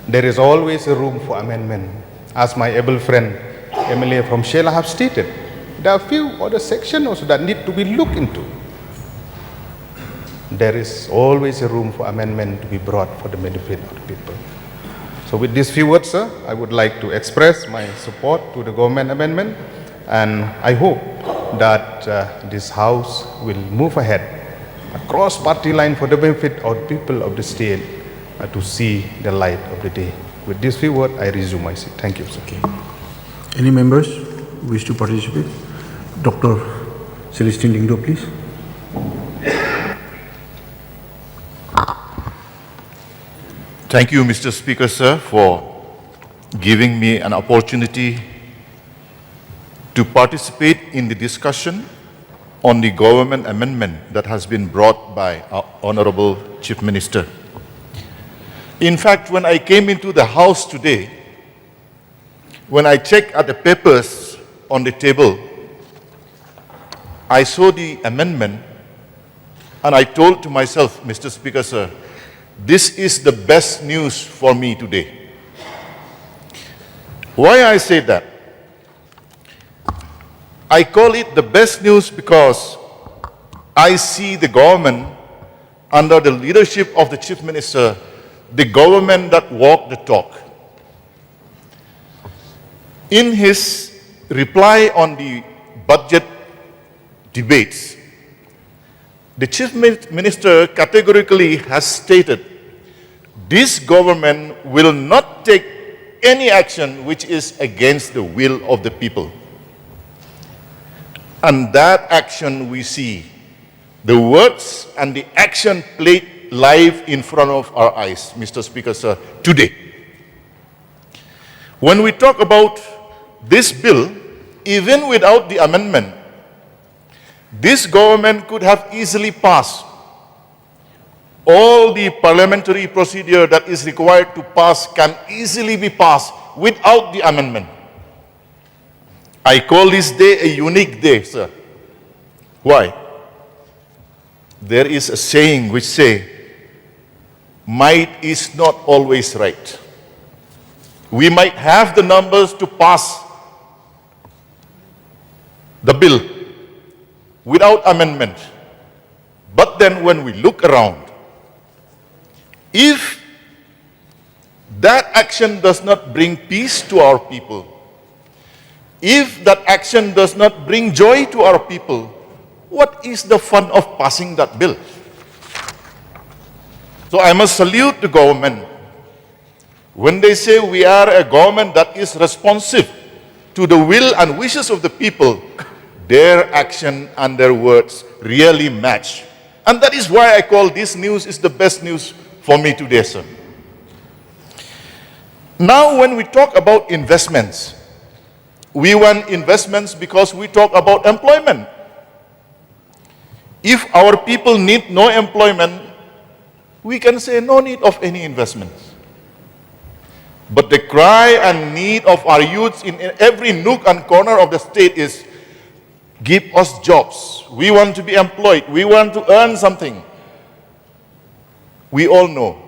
there is always a room for amendment. As my able friend, MLA from Syllad have stated, there are a few other sections also that need to be looked into. There is always a room for amendment to be brought for the benefit of the people. So with these few words, sir, I would like to express my support to the government amendment, and I hope that this House will move ahead across party line for the benefit of the people of the state to see the light of the day. With these few words, I resume my seat. Thank you, sir. Any members wish to participate? Dr. Celestine Lingdo, please. Thank you, Mr. Speaker, sir, for giving me an opportunity to participate in the discussion on the government amendment that has been brought by our Honorable Chief Minister. In fact, when I came into the House today, when I checked at the papers on the table, I saw the amendment and I told to myself, Mr. Speaker, sir, this is the best news for me today. Why I say that? I call it the best news because I see the government under the leadership of the Chief Minister, the government that walked the talk. In his reply on the budget debates, the Chief Minister categorically has stated, this government will not take any action which is against the will of the people. And that action we see, the words and the action played live in front of our eyes, Mr. Speaker, sir, today. When we talk about this bill, even without the amendment, this government could have easily passed all the parliamentary procedure that is required to pass can easily be passed without the amendment. I call this day a unique day, sir. Why? There is a saying which says, might is not always right. We might have the numbers to pass the bill without amendment. But then when we look around, if that action does not bring peace to our people, if that action does not bring joy to our people, what is the fun of passing that bill? So I must salute the government when they say we are a government that is responsive to the will and wishes of the people. Their action and their words really match. And that is why I call this news is the best news for me today, sir. Now when we talk about investments, we want investments because we talk about employment. If our people need no employment, we can say no need of any investments. But the cry and need of our youths in every nook and corner of the state is, give us jobs. We want to be employed. We want to earn something. We all know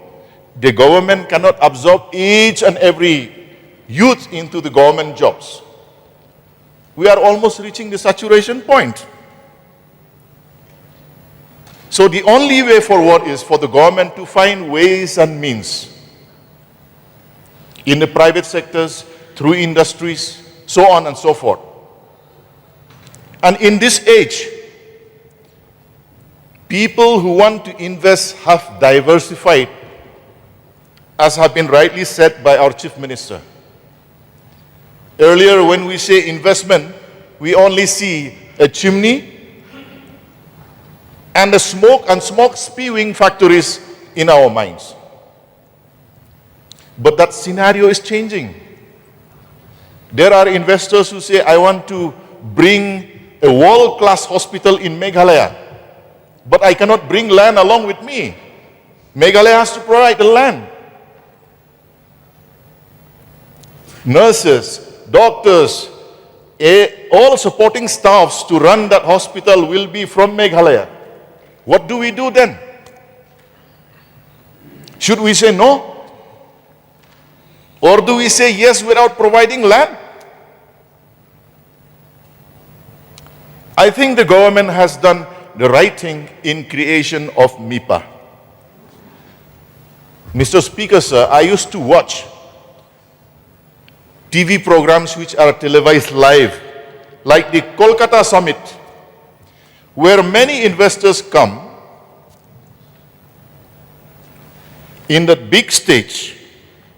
the government cannot absorb each and every youth into the government jobs. We are almost reaching the saturation point. So the only way forward is for the government to find ways and means in the private sectors, through industries, so on and so forth. And in this age, people who want to invest have diversified, as have been rightly said by our Chief Minister. Earlier, when we say investment, we only see a chimney and the smoke and smoke spewing factories in our minds. But that scenario is changing. There are investors who say, I want to bring a world-class hospital in Meghalaya, but I cannot bring land along with me. Meghalaya has to provide the land. Nurses, doctors, all supporting staffs to run that hospital will be from Meghalaya. What do we do then? Should we say no? Or do we say yes without providing land? I think the government has done the right thing in creation of MIPA. Mr. Speaker, sir, I used to watch TV programs which are televised live, like the Kolkata Summit, where many investors come in that big stage.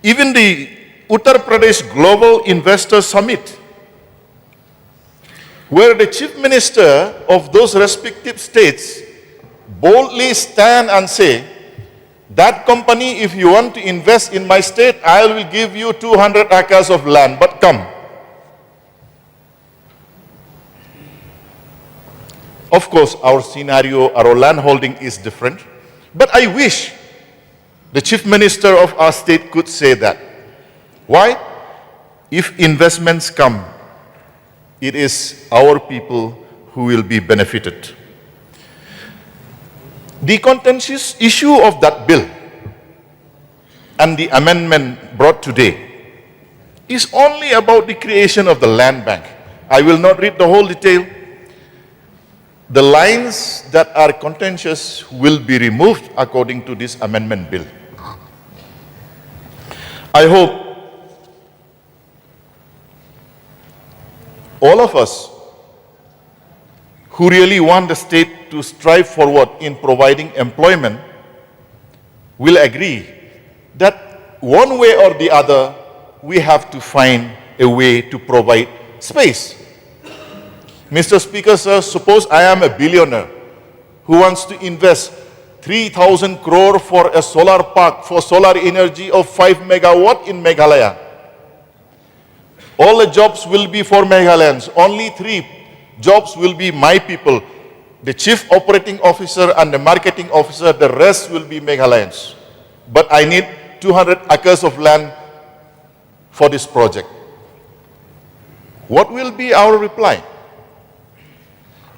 Even the Uttar Pradesh Global Investor Summit, where the chief minister of those respective states boldly stand and say, that company, if you want to invest in my state, I will give you 200 acres of land, but come. Of course, our scenario, our land holding is different, but I wish the chief minister of our state could say that. Why? If investments come, it is our people who will be benefited. The contentious issue of that bill and the amendment brought today is only about the creation of the land bank. I will not read the whole detail. The lines that are contentious will be removed according to this amendment bill. I hope all of us who really want the state to strive forward in providing employment will agree that one way or the other, we have to find a way to provide space. Mr. Speaker, sir, suppose I am a billionaire who wants to invest 3,000 crore for a solar park for solar energy of 5 megawatt in Meghalaya. All the jobs will be for Meghalayans. Only 3 jobs will be my people. The chief operating officer and the marketing officer, the rest will be Meghalayans. But I need 200 acres of land for this project. What will be our reply?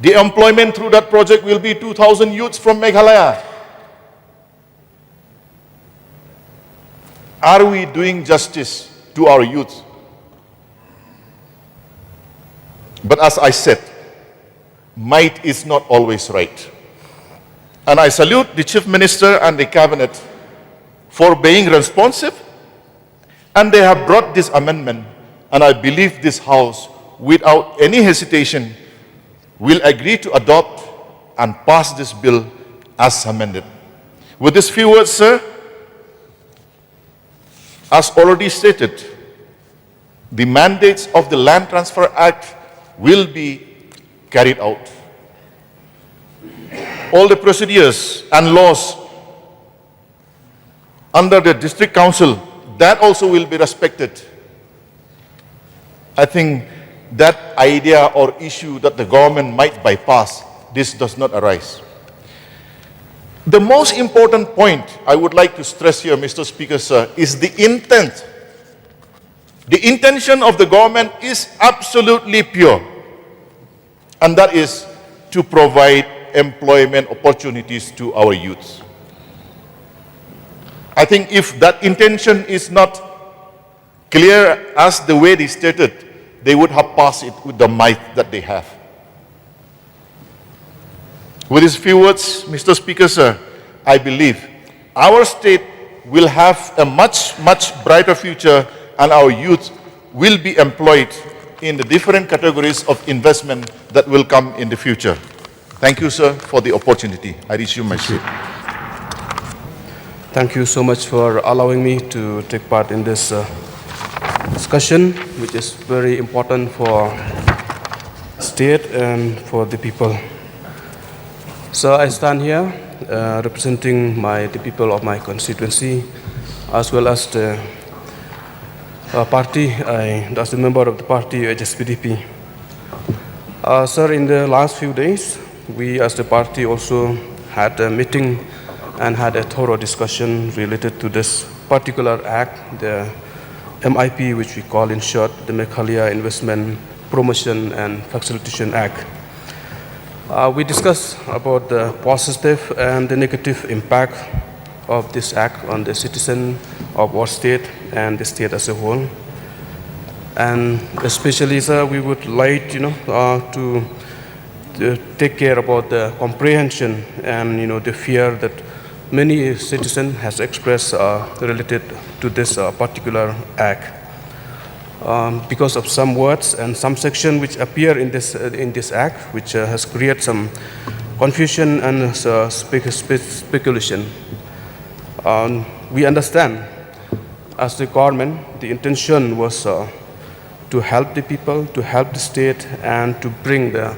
The employment through that project will be 2,000 youths from Meghalaya. Are we doing justice to our youth? But as I said, might is not always right. And I salute the Chief Minister and the Cabinet for being responsive, and they have brought this amendment, and I believe this House, without any hesitation, will agree to adopt and pass this bill as amended. With these few words, sir, as already stated, the mandates of the Land Transfer Act will be carried out. All the procedures and laws under the district council, that also will be respected. I think that idea or issue that the government might bypass, this does not arise. The most important point I would like to stress here, Mr. Speaker, sir, is the intent. The intention of the government is absolutely pure, and that is to provide employment opportunities to our youths. I think if that intention is not clear as the way they stated, they would have passed it with the might that they have. With these few words, Mr. Speaker, sir, I believe our state will have a much, much brighter future, and our youth will be employed in the different categories of investment that will come in the future. Thank you, sir, for the opportunity. I resume my seat. Thank you so much for allowing me to take part in this discussion, which is very important for state and for the people. So I stand here representing the people of my constituency, as well as the party, as the member of the party HSPDP. Sir, in the last few days, we as the party also had a meeting and had a thorough discussion related to this particular act, the MIP, which we call in short the Meghalaya Investment Promotion and Facilitation Act. We discussed about the positive and the negative impact of this act on the citizen of our state and the state as a whole. And especially, sir, we would like, to take care about the comprehension and, the fear that many citizens has expressed related to this particular act. Because of some words and some section which appear in this act, which has created some confusion and speculation. We understand, as the government, the intention was to help the people, to help the state, and to bring the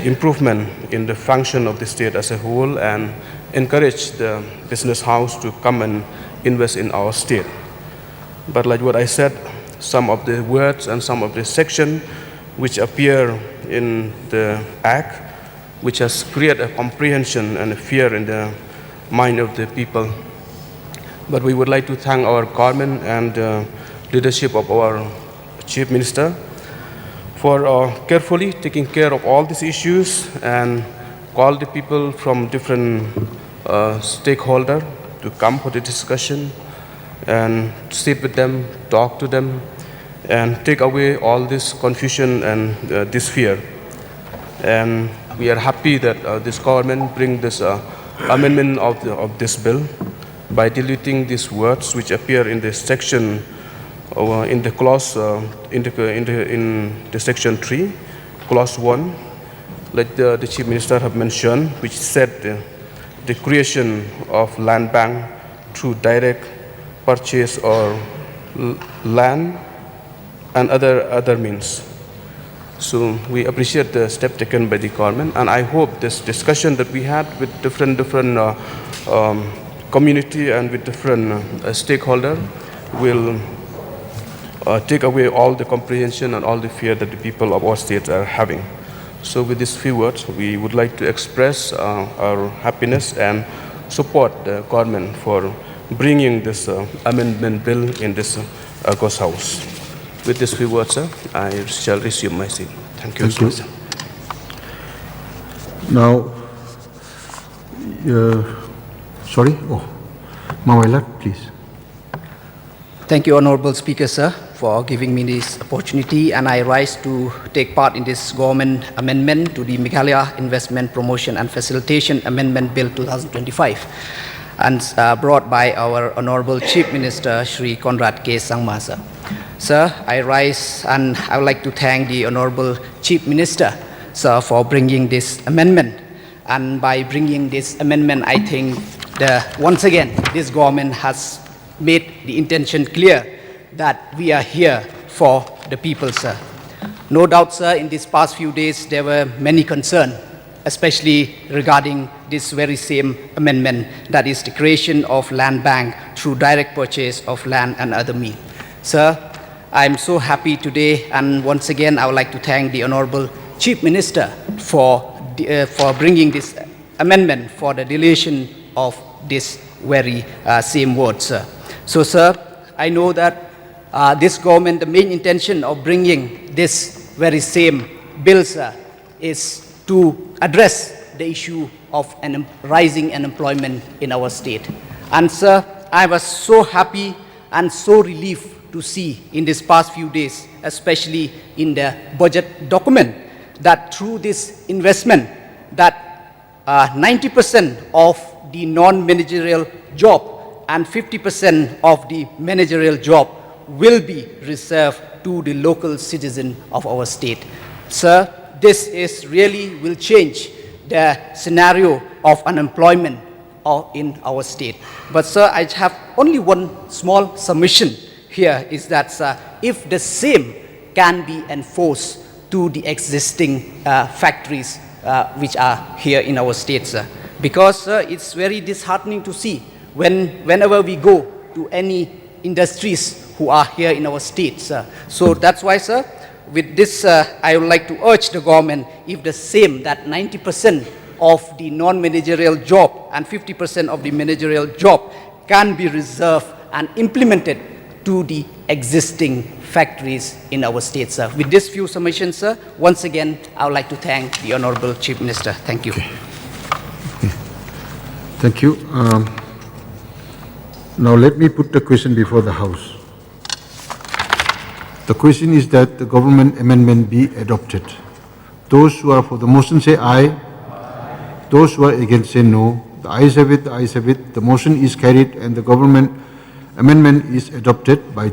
improvement in the function of the state as a whole, and encourage the business house to come and invest in our state. But like what I said, some of the words and some of the section which appear in the act, which has created a comprehension and a fear in the mind of the people. But we would like to thank our government and leadership of our Chief Minister for carefully taking care of all these issues and call the people from different stakeholders to come for the discussion and sit with them, talk to them, and take away all this confusion and this fear. And we are happy that this government bring this amendment of this bill by deleting these words which appear in the section in the clause in the section 3, clause 1, like the Chief Minister have mentioned, which said the creation of land bank through direct purchase or land and other means. So we appreciate the step taken by the government, and I hope this discussion that we had with different community and with different stakeholders will take away all the comprehension and all the fear that the people of our state are having. So with these few words, we would like to express our happiness and support the government for bringing this amendment bill in this August House. With these few words, sir, I shall resume my seat. Thank you. Thank you. Now, Mawailat, please. Thank you, Honorable Speaker, sir, for giving me this opportunity, and I rise to take part in this government amendment to the Meghalaya Investment Promotion and Facilitation Amendment Bill 2025, and brought by our Honorable Chief Minister, Shri Conrad K. Sangma, sir. Sir, I rise and I would like to thank the Honorable Chief Minister, sir, for bringing this amendment. And by bringing this amendment, I think once again, this government has made the intention clear that we are here for the people, sir. No doubt, sir, in these past few days, there were many concerns, especially regarding this very same amendment, that is the creation of land bank through direct purchase of land and other means. Sir, I'm so happy today, and once again, I would like to thank the Honorable Chief Minister for bringing this amendment for the deletion of this very same word, sir. So, sir, I know that this government, the main intention of bringing this very same bill, sir, is to address the issue of rising unemployment in our state. And, sir, I was so happy and so relieved to see in these past few days, especially in the budget document, that through this investment, that 90% of the non-managerial job and 50% of the managerial job will be reserved to the local citizen of our state. Sir, this is really will change the scenario of unemployment in our state. But, sir, I have only one small submission here, is that, sir, if the same can be enforced to the existing factories which are here in our state, sir. Because, sir, it's very disheartening to see whenever we go to any industries who are here in our state, sir. So that's why, sir, with this, I would like to urge the government, if the same, that 90% of the non-managerial job and 50% of the managerial job can be reserved and implemented to the existing factories in our state, sir. With this few submissions, sir, once again, I would like to thank the Honorable Chief Minister. Thank you. Thank you. Now let me put the question before the House. The question is that the government amendment be adopted. Those who are for the motion say aye. Those who are against say no. The ayes have it, the ayes have it. The motion is carried and the government amendment is adopted by the